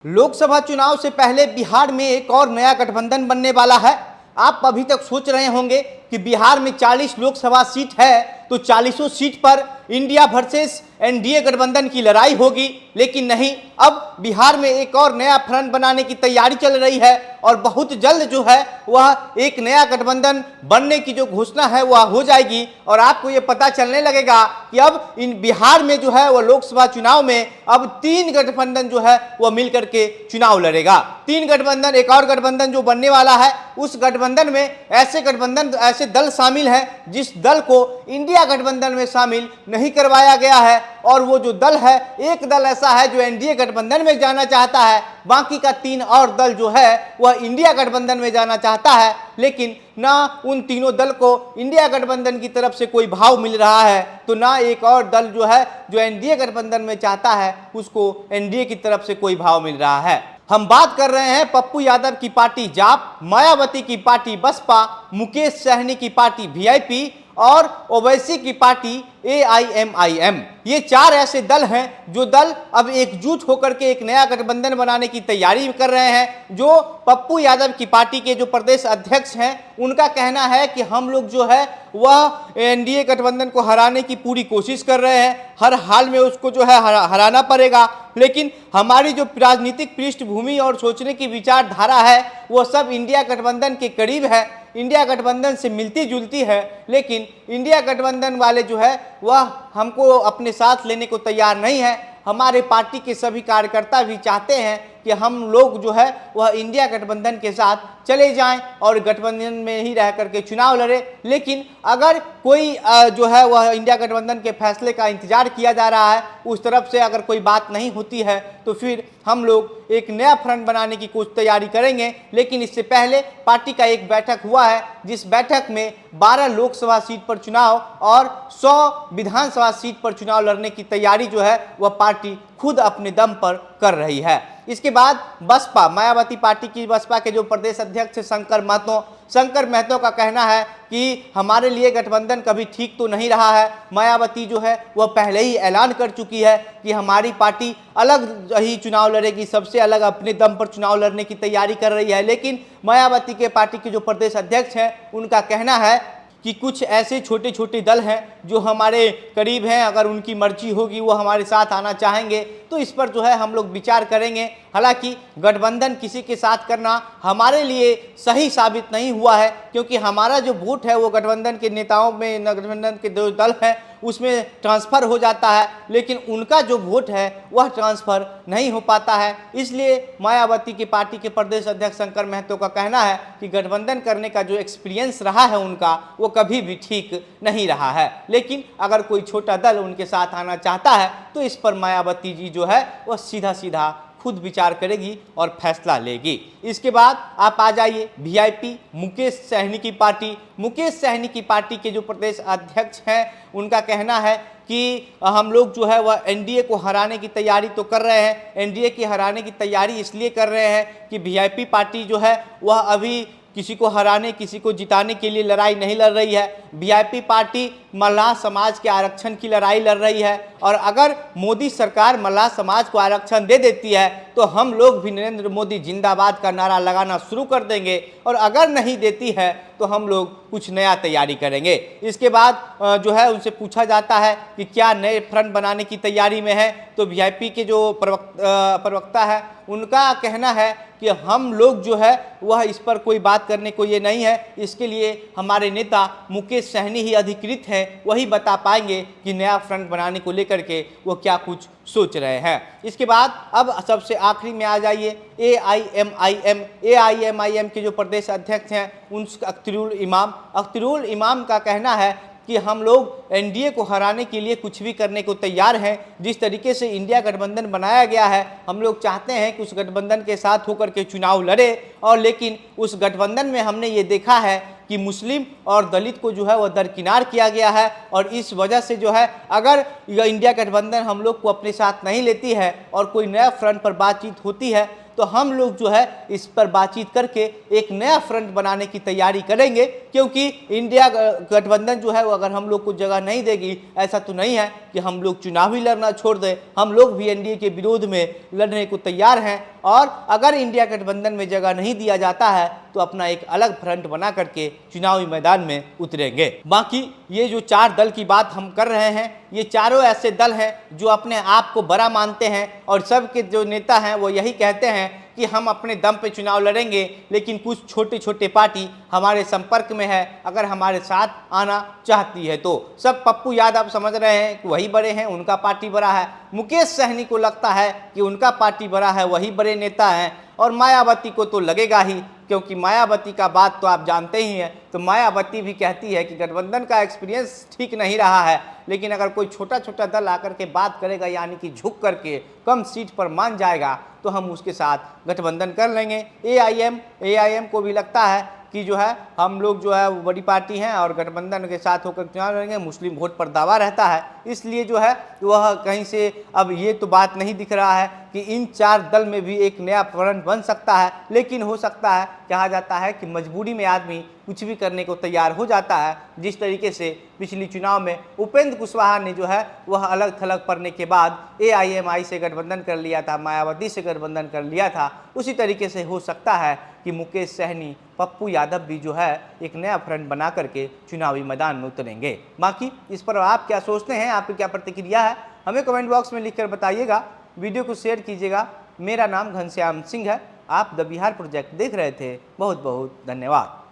लोकसभा चुनाव से पहले बिहार में एक और नया गठबंधन बनने वाला है। आप अभी तक सोच रहे होंगे कि बिहार में 40 लोकसभा सीट है तो 40 सीट पर इंडिया वर्सेस एनडीए गठबंधन की लड़ाई होगी, लेकिन नहीं। अब बिहार में एक और नया फ्रंट बनाने की तैयारी चल रही है और बहुत जल्द जो है वह एक नया गठबंधन बनने की जो घोषणा है वह हो जाएगी और आपको ये पता चलने लगेगा कि अब इन बिहार में जो है वह लोकसभा चुनाव में अब 3 गठबंधन जो है वह मिलकर के चुनाव लड़ेगा। 3 गठबंधन, एक और गठबंधन जो बनने वाला है, उस गठबंधन में ऐसे दल शामिल हैं जिस दल को इंडिया गठबंधन में शामिल नहीं करवाया गया है। और वो जो दल है, एक दल ऐसा है जो एनडीए गठबंधन में जाना चाहता है, बाकी का 3 और दल जो है वह इंडिया गठबंधन में जाना चाहता है, लेकिन ना उन तीनों दल को इंडिया गठबंधन की तरफ से कोई भाव मिल रहा है, तो ना एक और दल जो है जो एनडीए गठबंधन में चाहता है उसको एनडीए की तरफ से कोई भाव मिल रहा है। हम बात कर रहे हैं पप्पू यादव की पार्टी जाप, मायावती की पार्टी बसपा, मुकेश सहनी की पार्टी वीआईपी और ओवैसी की पार्टी एआईएमआईएम। ये 4 ऐसे दल हैं जो दल अब एकजुट होकर के एक नया गठबंधन बनाने की तैयारी कर रहे हैं। जो पप्पू यादव की पार्टी के जो प्रदेश अध्यक्ष हैं, उनका कहना है कि हम लोग जो है वह एनडीए गठबंधन को हराने की पूरी कोशिश कर रहे हैं, हर हाल में उसको जो है हराना पड़ेगा, लेकिन हमारी जो राजनीतिक पृष्ठभूमि और सोचने की विचारधारा है वो सब इंडिया गठबंधन के करीब है, इंडिया गठबंधन से मिलती जुलती है, लेकिन इंडिया गठबंधन वाले जो है वह हमको अपने साथ लेने को तैयार नहीं है। हमारे पार्टी के सभी कार्यकर्ता भी चाहते हैं कि हम लोग जो है वह इंडिया गठबंधन के साथ चले जाएं और गठबंधन में ही रह करके चुनाव लड़े, लेकिन अगर कोई जो है वह इंडिया गठबंधन के फैसले का इंतजार किया जा रहा है, उस तरफ से अगर कोई बात नहीं होती है तो फिर हम लोग एक नया फ्रंट बनाने की कुछ तैयारी करेंगे। लेकिन इससे पहले पार्टी का एक बैठक हुआ है जिस बैठक में 12 लोकसभा सीट पर चुनाव और 100 विधानसभा सीट पर चुनाव लड़ने की तैयारी जो है वह पार्टी खुद अपने दम पर कर रही है। इसके बाद बसपा, मायावती पार्टी की बसपा के जो प्रदेश अध्यक्ष शंकर महतो का कहना है कि हमारे लिए गठबंधन कभी ठीक तो नहीं रहा है। मायावती जो है वह पहले ही ऐलान कर चुकी है कि हमारी पार्टी अलग ही चुनाव लड़ेगी, सबसे अलग अपने दम पर चुनाव लड़ने की तैयारी कर रही है। लेकिन मायावती के पार्टी के जो प्रदेश अध्यक्ष हैं उनका कहना है कि कुछ ऐसे छोटे छोटे दल हैं जो हमारे करीब हैं, अगर उनकी मर्जी होगी वो हमारे साथ आना चाहेंगे तो इस पर जो है हम लोग विचार करेंगे। हालांकि गठबंधन किसी के साथ करना हमारे लिए सही साबित नहीं हुआ है, क्योंकि हमारा जो वोट है वो गठबंधन के नेताओं में, गठबंधन के जो दल हैं उसमें ट्रांसफ़र हो जाता है, लेकिन उनका जो वोट है वह ट्रांसफ़र नहीं हो पाता है। इसलिए मायावती की पार्टी के प्रदेश अध्यक्ष शंकर महतो का कहना है कि गठबंधन करने का जो एक्सपीरियंस रहा है उनका वो कभी भी ठीक नहीं रहा है, लेकिन अगर कोई छोटा दल उनके साथ आना चाहता है तो इस पर मायावती जी जो है वह सीधा सीधा खुद विचार करेगी और फैसला लेगी। इसके बाद आप आ जाइए वीआईपी, मुकेश सहनी की पार्टी। मुकेश सहनी की पार्टी के जो प्रदेश अध्यक्ष हैं उनका कहना है कि हम लोग जो है वह एनडीए को हराने की तैयारी तो कर रहे हैं, एनडीए की हराने की तैयारी इसलिए कर रहे हैं कि वीआईपी पार्टी जो है वह अभी किसी को हराने, किसी को जिताने के लिए लड़ाई नहीं लड़ रही है। वीआईपी पार्टी मल्लाह समाज के आरक्षण की लड़ाई लड़ रही है, और अगर मोदी सरकार मल्लाह समाज को आरक्षण दे देती है तो हम लोग भी नरेंद्र मोदी जिंदाबाद का नारा लगाना शुरू कर देंगे, और अगर नहीं देती है तो हम लोग कुछ नया तैयारी करेंगे। इसके बाद जो है उनसे पूछा जाता है कि क्या नए फ्रंट बनाने की तैयारी में है, तो वीआईपी के जो प्रवक्ता है उनका कहना है कि हम लोग जो है वह इस पर कोई बात करने को ये नहीं है, इसके लिए हमारे नेता मुकेश सहनी ही अधिकृत हैं, वही बता पाएंगे कि नया फ्रंट बनाने को लेकर के वो क्या कुछ सोच रहे हैं। इसके बाद अब सबसे आखिरी में आ जाइए एआईएमआईएम के जो प्रदेश अध्यक्ष हैं उन अख्तरुल इमाम का कहना है कि हम लोग एनडीए को हराने के लिए कुछ भी करने को तैयार हैं। जिस तरीके से इंडिया गठबंधन बनाया गया है, हम लोग चाहते हैं कि उस गठबंधन के साथ होकर के चुनाव लड़े, और लेकिन उस गठबंधन में हमने ये देखा है कि मुस्लिम और दलित को जो है वह दरकिनार किया गया है, और इस वजह से जो है अगर इंडिया गठबंधन हम लोग को अपने साथ नहीं लेती है और कोई नया फ्रंट पर बातचीत होती है तो तो हम लोग जो है इस पर बातचीत करके एक नया फ्रंट बनाने की तैयारी करेंगे, क्योंकि इंडिया गठबंधन जो है वो अगर हम लोग को जगह नहीं देगी, ऐसा तो नहीं है कि हम लोग चुनावी लड़ना छोड़ दें। हम लोग भी एनडीए के विरोध में लड़ने को तैयार हैं, और अगर इंडिया गठबंधन में जगह नहीं दिया जाता है तो अपना एक अलग फ्रंट बना करके चुनावी मैदान में उतरेंगे। बाकी ये जो 4 दल की बात हम कर रहे हैं, ये चारों ऐसे दल हैं जो अपने आप को बड़ा मानते हैं, और सबके जो नेता हैं वो यही कहते हैं कि हम अपने दम पे चुनाव लड़ेंगे, लेकिन कुछ छोटे छोटे पार्टी हमारे संपर्क में है, अगर हमारे साथ आना चाहती है तो। सब पप्पू यादव समझ रहे हैं कि वही बड़े हैं, उनका पार्टी बड़ा है। मुकेश सहनी को लगता है कि उनका पार्टी बड़ा है, वही बड़े नेता हैं। और मायावती को तो लगेगा ही, क्योंकि मायावती का बात तो आप जानते ही हैं। तो मायावती भी कहती है कि गठबंधन का एक्सपीरियंस ठीक नहीं रहा है, लेकिन अगर कोई छोटा छोटा दल आकर के बात करेगा, यानी कि झुक करके कम सीट पर मान जाएगा, तो हम उसके साथ गठबंधन कर लेंगे। एआईएम को भी लगता है कि जो है हम लोग जो है वो बड़ी पार्टी हैं और गठबंधन के साथ होकर चुनाव लड़ेंगे। मुस्लिम वोट पर दावा रहता है, इसलिए जो है वह कहीं से अब ये तो बात नहीं दिख रहा है कि इन 4 दल में भी एक नया फ्रंट बन सकता है। लेकिन हो सकता है, कहा जाता है कि मजबूरी में आदमी कुछ भी करने को तैयार हो जाता है। जिस तरीके से पिछली चुनाव में उपेंद्र कुशवाहा ने जो है वह अलग थलग पड़ने के बाद एआईएमआई से गठबंधन कर लिया था, मायावती से गठबंधन कर लिया था, उसी तरीके से हो सकता है कि मुकेश सहनी, पप्पू यादव भी जो है एक नया फ्रंट बना करके चुनावी मैदान में उतरेंगे। बाकी इस पर आप क्या सोचते हैं, आपकी क्या प्रतिक्रिया है, हमें कमेंट बॉक्स में लिखकर बताइएगा। वीडियो को शेयर कीजिएगा। मेरा नाम घनश्याम सिंह है। आप द बिहार प्रोजेक्ट देख रहे थे। बहुत बहुत धन्यवाद।